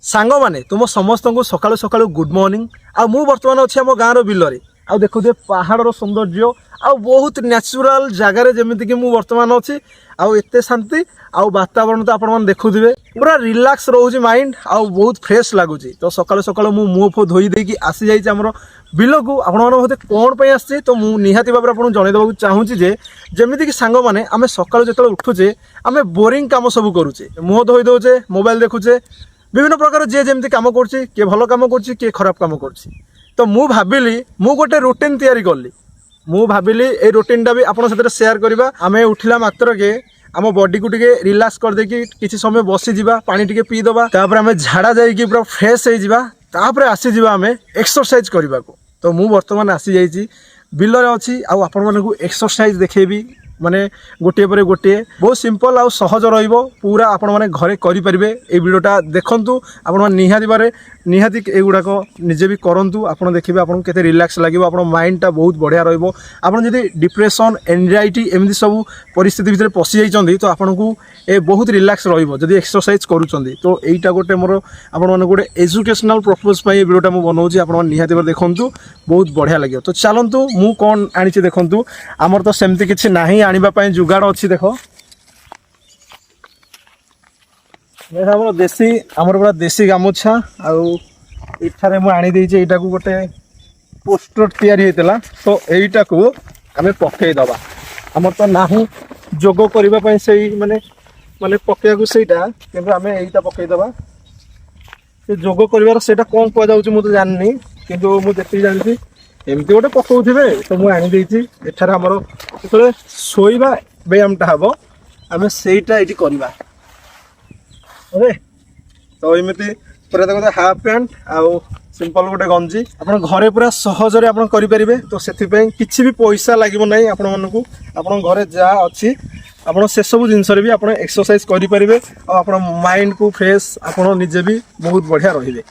सांग माने तुम समस्त को सकाळु सकाळु गुड मॉर्निंग। आ मु वर्तमान अच्छी आम गाँव बिलरे आ देखुए पहाड़ सौंदर्य आ बहुत नेचुरल जगार जमीती कि मु वर्तमान अच्छी आते शांति आउ वातावरण तो आपण देखुए पूरा रिलैक्स रोचे माइंड आ बहुत फ्रेश लगुच। तो सकाळु सकाळु मु मुँह फो धोई देकी आसी जाइए आमर बिल को आपते कौन पर आसी तो मुझे निहाती भाव में जनईदेवा चाहूँगी जे जमीती कि सांग मैंने आम सकाळु जो उठुचे आम बोरिंग कम सब करुचे मुँह धोई दौचे मोबाइल देखुचे विभिन्न प्रकार जे जमी कम कर किए भल कम कर खराब कम कर तो मु भाविली मु गोटे रुटीन तैयारी कली मु भाविली ए रुटीनटा भी आपन साथे शेयर करबा। आमे उठिला मात्र के आम बॉडी को टिके रिलैक्स कर देकी किछि समय बसी जिबा पानी टिके पी दबा तापर आमे झाड़ा जाईकी पूरा फ्रेश हो जिबा तापर आसी जिबा आमे एक्सरसाइज करबा को। तो मु वर्तमान आसी जाईची बिलरे अछि आ आपन मानकु एक्सरसाइज देखेबी माने गोटे पर गोटे बहुत सिंपल आउ सहज रहिबो पूरा आपण माने घरे करि परिबे। ए वीडियोटा देखंतु आपण माने निहाती एगुड़ाक निजे भी करंतु आपण देखिबे आपण केते रिलैक्स लागिबो आपण माइंडटा बहुत बढ़िया रहिबो। आपण जदि डिप्रेशन एंजाइटी एमदी सब परिस्थिति भितर पसि जाइचंदी तो आपनकु ए बहुत रिलैक्स रहिबो जदि एक्सरसाइज करूचंदी। तो एइटा गोटे मोर आपण माने गोटे एजुकेशनल पर्पस पई ए वीडियोटा मु बनौची आपण माने निहाती देखंतु बहुत बढ़िया लागियो। तो चलंतु मु कोन आनिछि देखंतु हमर तो सेमति किछि नाही आनिबा पई जुगाड़ अछि। देखो हमर देसी हमर पूरा देसी गामुछा आउ इठारे मु आनी देइछे एटा को गोटे पोस्टर तैयारी हेतला। तो एइटा को हमें पक्के दबा हमर तो नाही जोगो करिबा पई सेई माने माने पक्के को सेइटा केबे हमें एइटा पक्के दबा से जोगो करिवार सेटा कोन को जाउची मु तो जाननी किंतु मु जेति जानछि एमती गोटे पकाउथिबे। तो मु आनी देइछि एठारे हमर जेतले सोइबा व्यायामटा हबो हमें सेइटा एटी करबा अरे। तो एमती पूरा देखो हाफ पैंट आउ सिंपल गोटे गंजी आपन घरे पूरा सहजरे आपन करि परिबे। तो सेथि पई किछि भी पैसा लागिबो नै आपन मनकु आपन घरे जा अछि आपन से सब जिंस रे भी आपन एक्सरसाइज करि परिबे और आपन माइंड को फ्रेश आपन निजे भी बहुत बढ़िया रहिबे।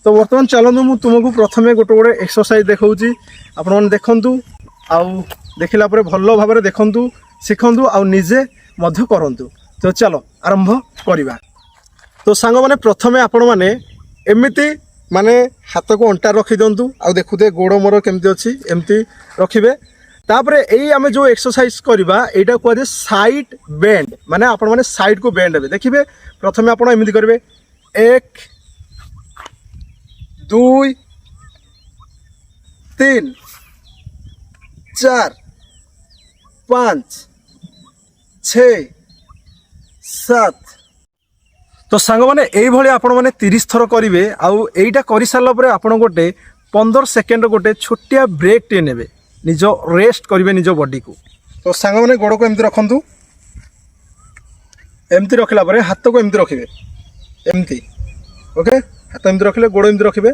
तो वर्तमान चलनु मु तुमको प्रथमे गोटे गोटे एक्सरसाइज देखाउची आपन मन देखंतु आउ देखिला परे भलो भाबरे देखंतु सिखंतु आउ निजे मध्य करंतु। तो चलो आरंभ करिबा। तो सांग माने प्रथमे आपण माने एमिति माने हाथ को अंटा रखी दिंतु आ देखुते गोड़ मोर केमती अच्छी एमती रखिबे। तापरे एई आमे जो एक्सरसाइज करबा एटा कहजे साइड बेंड माने आपण माने साइड को बेंड हेबे। देखिबे प्रथमे आपण एमिति करबे 1 2 3 4 5 6 7। तो सांग माने एई भली आपण माने 30 थर करिवे आउ एइटा करि सारला परे आपण गोटे 15 सेकेंड गोटे छोटिया ब्रेक टे नेबे निजो रेस्ट करिवे निजो बॉडी को। तो सांग माने गोड़ को एमती रखंतु एमती रखला परे हाथ को एमती रखिबे एमती ओके हाथ एमती रखले गोड़ एमती रखिबे।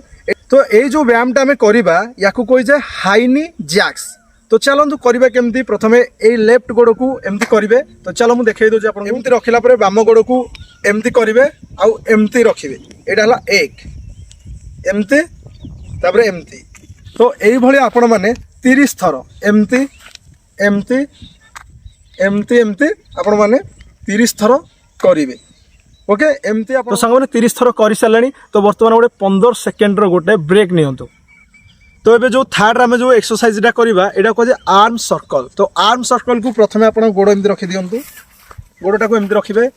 तो एई जो व्यायामटा हमें करिबा याकू कोइ जे हाई नी जैक्स। तो चलंतु करिबा केमती प्रथमे एई लेफ्ट गोड़ को एमती करिवे। तो चलो मु देखाइ दो जे आपण एमती रखिला परे बाम गोड़ को एमती करिवे आउ एमती रखिवे एटा हला 1 एमती तापरे एमती। तो एई भली आपण माने 30 थर एमती एमती एमती एमती आपण माने 30 थर करिवे ओके एमती। आपण तो संग माने 30 थर करि सारलेनी। तो वर्तमान गोटे 15 सेकेंड रो गोटे ब्रेक नियंतु। तो एबे जो थर्ड आमे जो एक्सरसाइज टा करबा एटा को जे आर्म सर्कल। तो आर्म सर्कल को प्रथमे आपण गोड़ एमती रखि दियंतु गोड़टा को एमती रखिबे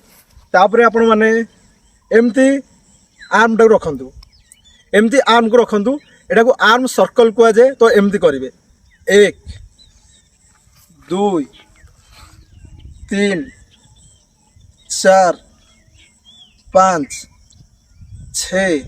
तापरे आपण माने एमती आर्म टा रखंतु एमती आर्म को रखंतु एटा को आर्म सर्कल को जाए। तो एमती करिवे 1 2 3 4 5 6।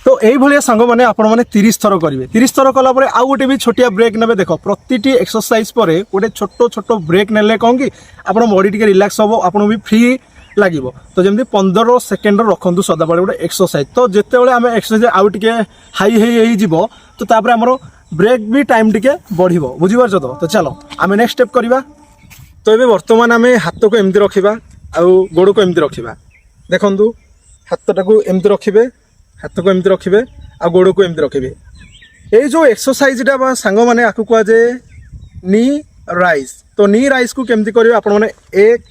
तो यही भाया सांग मैंने आपण मैंने 30 थर करेंगे। 30 थर कलापर आउ गोटे भी छोटिया ब्रेक ने। देख प्रति एक्सरसाइज पर गोटे छोट छोट ब्रेक ने कौन कि आप बॉडी टी रिलैक्स हम आपको भी फ्री लगे। तो जमी 15 सेकेंड रखु सदाबले गोटे एक्सरसाइज। तो जिते आम एक्सरसाइज आउ टे हाई तो तापर आमर ब्रेक भी टाइम टे बढ़ बुझीपार। तो चलो आम नेक्स्ट स्टेप करवा। तो ये बर्तमान आम हाथ को एमती रखा आउ गोड़ को एमती रखा देखु हाथटा को एमती रखिए हाथ को एमती रखिए आ गोड़ को एमती रखिए। ये जो एक्सरसाइजटा सांग मैंने आपको कह जाए नी राइज। तो नी राइज को केमती करेंगे आपण मैंने 1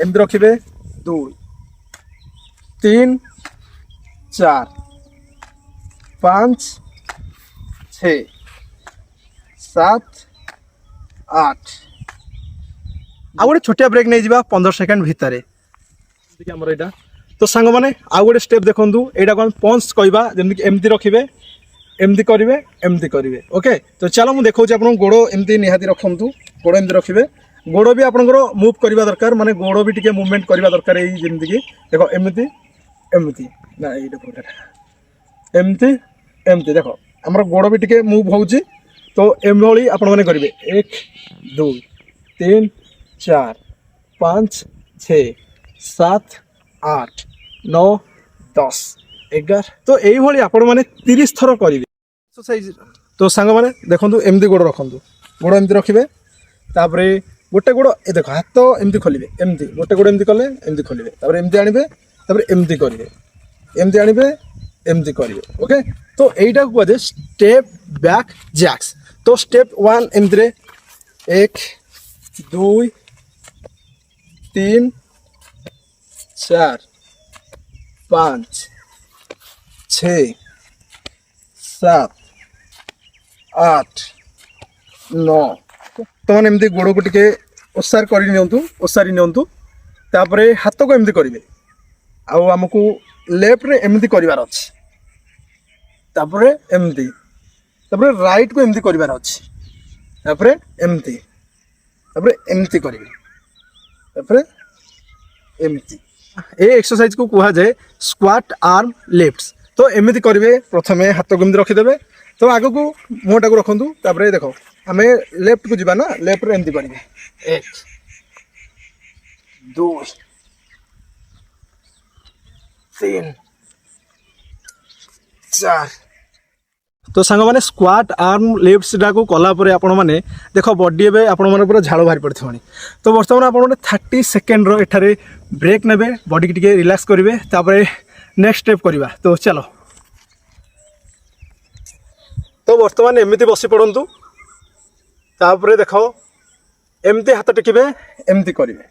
एमती रखिए 2 3 4 5 6 7 8 ଆଉ ଗୋଟେ ଛୋଟିଆ ବ୍ରେକ୍ ନେଇଯିବା 15 ସେକେଣ୍ଡ ଭିତରେ ଆମର ଏଇଟା। ତ ସାଙ୍ଗମାନେ ଆଉ ଗୋଟେ ଷ୍ଟେପ୍ ଦେଖନ୍ତୁ, ଏଇଟାକୁ ଆମେ ପଞ୍ଚ କହିବା, ଯେମିତିକି ଏମିତି ରଖିବେ, ଏମିତି କରିବେ, ଏମିତି କରିବେ। ଓକେ, ତ ଚାଲ ମୁଁ ଦେଖାଉଛି ଆପଣଙ୍କୁ। ଗୋଡ଼ ଏମିତି ନିହାତି ରଖନ୍ତୁ, ଗୋଡ଼ ଏମିତି ରଖିବେ। ଗୋଡ଼ ବି ଆପଣଙ୍କର ମୁଭ୍ କରିବା ଦରକାର, ମାନେ ଗୋଡ଼ ବି ଟିକେ ମୁଭମେଣ୍ଟ କରିବା ଦରକାର। ଏଇ ଯେମିତିକି ଦେଖ ଏମିତି ଏମିତି ନା ଏଇଟା ଏମିତି ଏମିତି ଦେଖ ଆମର ଗୋଡ଼ ବି ଟିକେ ମୁଭ୍ ହେଉଛି। ତ ଏଭଳି ଆପଣମାନେ କରିବେ 1 2 3 4 5 6 7 8 9 10 11। ତ এইଭଳି ଆପଣମାନେ 30 ଥର କରିବେ ଏକ୍ସରସାଇଜ। ତ ସାଙ୍ଗମାନେ ଦେଖନ୍ତୁ, ଏମିତି ଗୋଡ଼ ରଖନ୍ତୁ, ଗୋଡ଼ ଏମିତି ରଖିବେ। ତାପରେ ଗୋଟେ ଗୋଡ଼ ଏ ଦେଖ ହାତ ଏମିତି ଖୋଲିବେ, ଏମିତି ଗୋଟେ ଗୋଡ଼ ଏମିତି କଲେ ଏମିତି ଖୋଲିବେ, ତାପରେ ଏମିତି ଆଣିବେ, ତାପରେ ଏମିତି କରିବେ, ଏମିତି ଆଣିବେ, ଏମିତି କରିବେ। ଓକେ, ତ এইটাକୁ କୁହାଯାଏ ଷ୍ଟେପ୍ ବ୍ୟାକ୍ ଜ୍ୟାକ୍ସ। ତ ଷ୍ଟେପ୍ 1 ଏମିତିରେ 1 2 3 4 5 6 7 8 9। तो मैंने एमती गोड़ को टिके ओसार कर ओसारी नियंतु। तापरे हाथ को एमती करेंगे, आमको लेफ्ट रे एमती करार अच्छी, तापरे एमती, तापरे राइट को एमती करार अच्छी, तापरे एमती, तापरे एमती करेंगे, तापरे एमती। ए एक्सरसाइज को कहा जाए स्क्वाट आर्म लिफ्ट्स। तो एमती करेंगे, प्रथम हाथ को एमती रखिदेवे। तो आग को मुँहटा को रखु, तापर देख आम लेफ्ट को जीवा ना, लेफ्ट रे एमती करेंगे 1 2 3 4। तो सांग मैंने स्क्वाट आर्म लिफ्ट्स को कलापर आपण मैंने देख बॉडी ए आपण मैंने पूरा झाड़ बाहर पड़े। तो बर्तमान आप 30 सेकेंड एठारे ब्रेक नेबे, बॉडी की रिलैक्स करेंगे, तापर नेक्स्ट स्टेप करवा। तो चलो, तो बर्तमान एमती बसी पड़ू, तापर देख एमती हाथ टेकिबे, एमती करेंगे,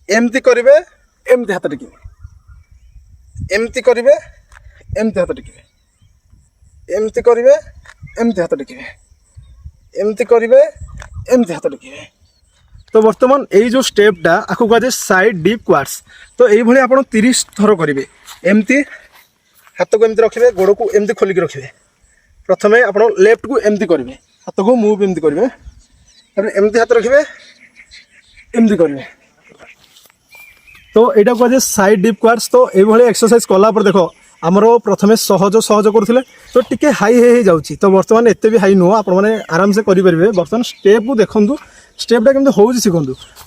एमती करेंगे, एमती हाथ टेकिबे, एमती करेंगे, एमती हाथ टेकिबे, एमती करेंगे, एमती हाथ टेकिबे, एमती करेंगे, एमती हाथ टेकिबे। तो बर्तमान यही जो स्टेपटा आपको कह साइड डीप क्वाड्स। तो ये आप 30 थर करेंगे। एमती हाथ को एमती रखिए, गोड़ को एमती खोलिक रखिए। प्रथम आप लेफ्ट को एमती करेंगे, हाथ को मुव एमती करेंगे, एमती हाथ रखिए, एमती करेंगे। तो यहाँ कह साइड डीप क्वाड्स। तो ये एक्सरसाइज कलापर देख आमर प्रथम सहज सहज करुले, तो टिके हाई हो जाऊँगी। तो बर्तमान एत भी हाई नुह, आपने आराम से करेंगे। बर्तमान स्टेप को देखूँ, स्टेपटा केमती हो शिखु।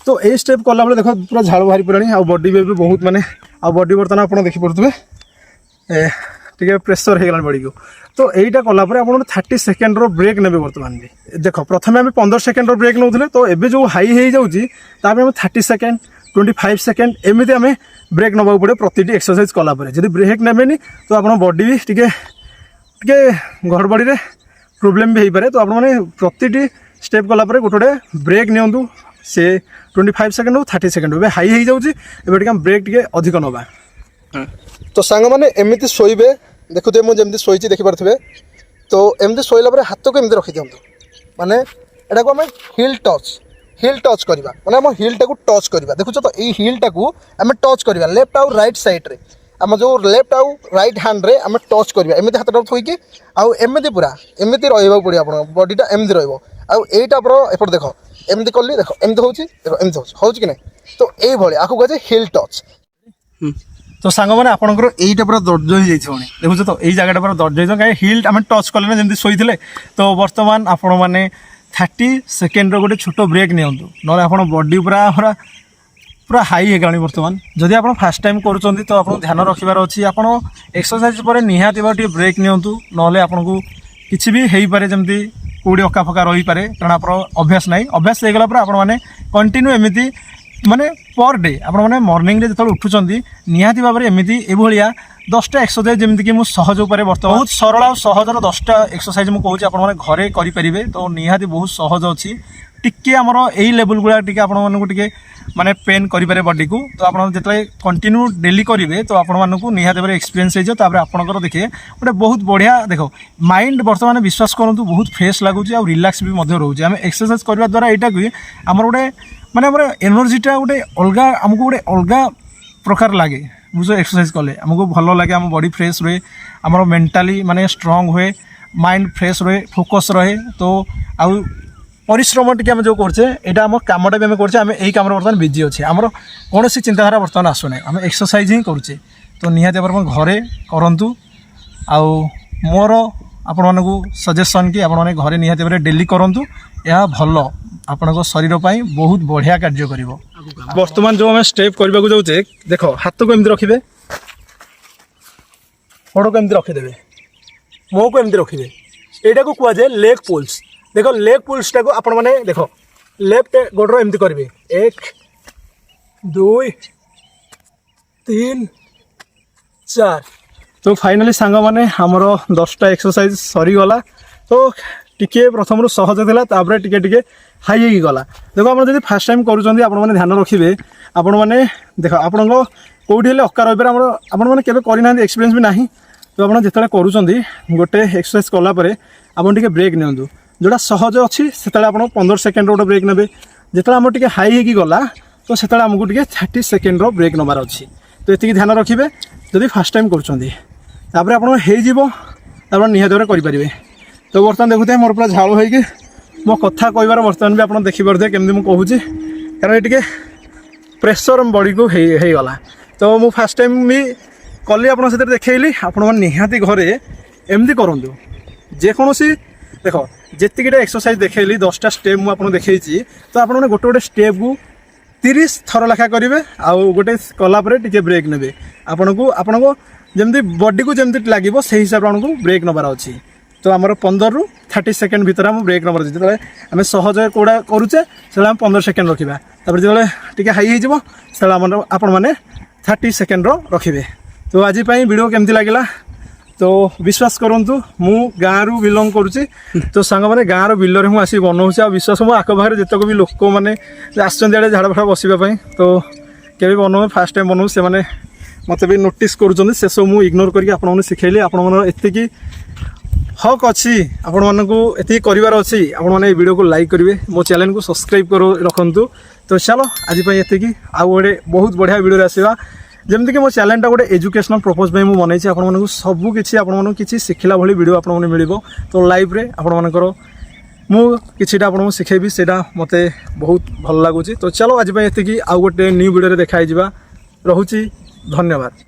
तो ये स्टेप कला देख पूरा झाड़ बाहरी पड़ानी, आ बॉडी भी बहुत माने आ बॉडी बर्तमान आप देखिपे टे प्रेसर हो बॉडी को। तो यहीटा कलापर आप 30 सेकेंड ब्रेक ने बर्तमान भी देख प्रथम आम 15 सेकेंड ब्रेक नौले। तो ये जो हाई हो जाऊँगी आम 30 सेकेंड 25 सेकेंड एमती आम ब्रेक नवा पड़े प्रति एक्सरसाइज कलापर। जब ब्रेक नेबेनी तो आप बॉडी भी टे गड़बड़ी प्रोब्लेम भी हो पारे। तो आपने प्रति स्टेप कलापर गोटे ब्रेक नियंतु, से 25 सेकेंड हो 30 सेकेंड हो हाई हो जाऊँगी। एवं ब्रेक टे अधिक नवा। तो सांग मैंने एमती शोबे, देखुए मुझे शोची देखिपे। तो एमती शोला हाथ को एमती रखी दिखाँ, माने एटा को आम हिल टच करवा, माने आम हिलटा को टच करवा। देखुच तो ये हिलटा को आम टच करवा लेफ्ट आउ राइट साइड रे, आम जो लेफ्ट आउ राइट हैंड रे आम टच करवा। एमती हाथ थोईकी आउ एमती पूरा एमती रहा पड़े, आप बॉडीटा एमती रहीटा पर एपट देख एमती कली, देख एमती होची, देख एमती होची कि नहीं। तो ये आपको कहे हिल टच। तो सांग मैंने आपंकर यहीटा पूरा दर्ज हो जाए, देखुच तो यही जगह पूरा दर्ज हो कहीं हिल आम टच कले जमी शोते। तो बर्तमान आपण मैंने 30 सेकेंड गोटे छोट ब्रेक नियंतु, ना आप बॉडी पूरा पूरा पूरा हाई हो गलानी। बर्तमान जदि आप फास्ट टाइम करुँच तो आप ध्यान रखार अच्छी, आप एक्सरसाइज पर निहाती ब्रेक नियंतु, ना आपको किसी भी हो पारे जमी कौड़ी अका फका रही पारे, कारण आप अभ्यास ना, अभ्यास हो गला आप कंटिन्यू एमती माने पर डे आप मॉर्निंग रे जो उठुंट निहाती भाव में एमती एभलिया 10टा एक्सरसाइज जमीक मुझे सहज उपर बर्तमान बहुत सरल और सहजर 10टा एक्सरसाइज मुझे कहूँ आप घरे करेंगे तो निहाती बहुत सहज अच्छी टिके आमर यही लेवल गुड़ा टी आपके माने पेन करें बॉडी को तो आप जो कंटिन्यू डेली करेंगे तो आपको निहाती भाव एक्सपीरियंस हो आपंकर देखिए गोटे बहुत बढ़िया देख माइंड बर्तमान विश्वास करूँ बहुत फ्रेश लगुच और रिलैक्स भी रोचे आम एक्सरसाइज करने द्वारा यहाँ कि आम गोटे माने एनर्जीटा गोटे अलग आमको गोटे अलग प्रकार लगे बुझ एक्सरसाइज कले आमको भल लगे आम बॉडी फ्रेश रहे आम मेंटाली माने स्ट्रांग हुए माइंड फ्रेश रहे फोकस रहे तो आउ परिश्रम टी आम जो करचे यहाँ आम कमटा भी आम करम यही कम बर्तमान बिजी अच्छे आमर कौन चिंताधारा बर्तमान आसुना आम एक्सरसाइज ही करुचे तो निहाती भाव घरे करूँ आउ मोर आपण मानक सजेसन कि आपण घरे निहाती भाव डेली करूँ यह भल आपण शरीर पर बहुत बढ़िया कार्य कर बर्तमान जो आम स्टेप करने को जाऊे देख हाथ को एमती रखिए गोड़ को एमती रखिदेवे मुँह को एमती रखिए यहाँ को कहुए लेग पुल्स देख लेग पुल्सटा को आपण मैंने देख लेफ्ट गोड़ एमती करेंगे 1 2 3 4 तो फाइनाली सांग मैंने आमर 10टा एक्सरसाइज सरीगला तो टिके प्रथम सहज था टिके टिके हाई हो गला देख आप फास्ट टाइम करुँच आपने ध्यान रखिए आपण मैंने देख आपण कौटी अक्का रही आपण मैंने करना एक्सपीरियंस भी ना तो आप जिते करुँच गोटे एक्सरसाइज कलापर आप ब्रेक नियंतु जोड़ा सहज अच्छी से 15 सेकेंड गोटे ब्रेक ने जिते आम टे हाई हो गला तो से आमको 30 सेकेंड ब्रेक नबार अच्छी तो ये ध्यान रखिए जदि फास्ट टाइम करुँचापर आप निहत करें तो बर्तमान देखुए मोर पूरा झाड़ हो मो कथा कहबार बर्तमान भी आप देखिपे केमती मुझे कहूँ कारण ये प्रेसर बॉडी को गला तो मु फास्ट टाइम भी कली आप देखली आप निहाती घरे एमती करूँ जेकोसी देख जितकीटा एक्सरसाइज देखली 10टा स्टेप मुझे देखी तो आप गोटे गोटे स्टेप को 30 थर लेखा करेंगे आउ गोटे कलापर टे ब्रेक ने आपन को जमी बॉडी को जमी लगे से हिसाब से आपको ब्रेक नबार अच्छी तो आम 15 ରୁ 30 सेकेंड भितर आम ब्रेक नंबर अच्छे जो आम सहज कौड़ा करुचे से 15 सेकेंड रखा जो टे हाई हो आपण मैंने 30 सेकेंड रखिए तो आज वीडियो केमती लगे तो विश्वास करूँ मु गाँव रु बिलंग करुँची तो सांग मैंने गाँव बिलर मुझे आसिक बनाऊँच आ विश्वास मो आखपाखे जितक भी लोक मैंने आड़े झाड़ फाड़ बसवाई तो केवे बनाऊ फास्ट टाइम बनाऊ से मैंने मत भी नोटिस कर से सब मुझे इग्नोर करके आपने शिखेली आपकी हक अच्छी आपण मानू ये करार अच्छी आपण मैंने वीडियो को लाइक करेंगे मो चैनल को सब्सक्राइब कर रखु तो चलो आज ये आउ गोटे बहुत बढ़िया वीडियो आसवा जमीक मो चैनलटा गोटे एजुकेशनल पर्पज में मुझे बनई आपको सबकि आपको शिखला भाई वीडियो आपको मिल तो लाइव रे आपणकर मुझे आपको शिखेबी से मत बहुत भल लगुच तो चलो आज ये आउ गोटे न्यू वीडियो देखाई रोची धन्यवाद।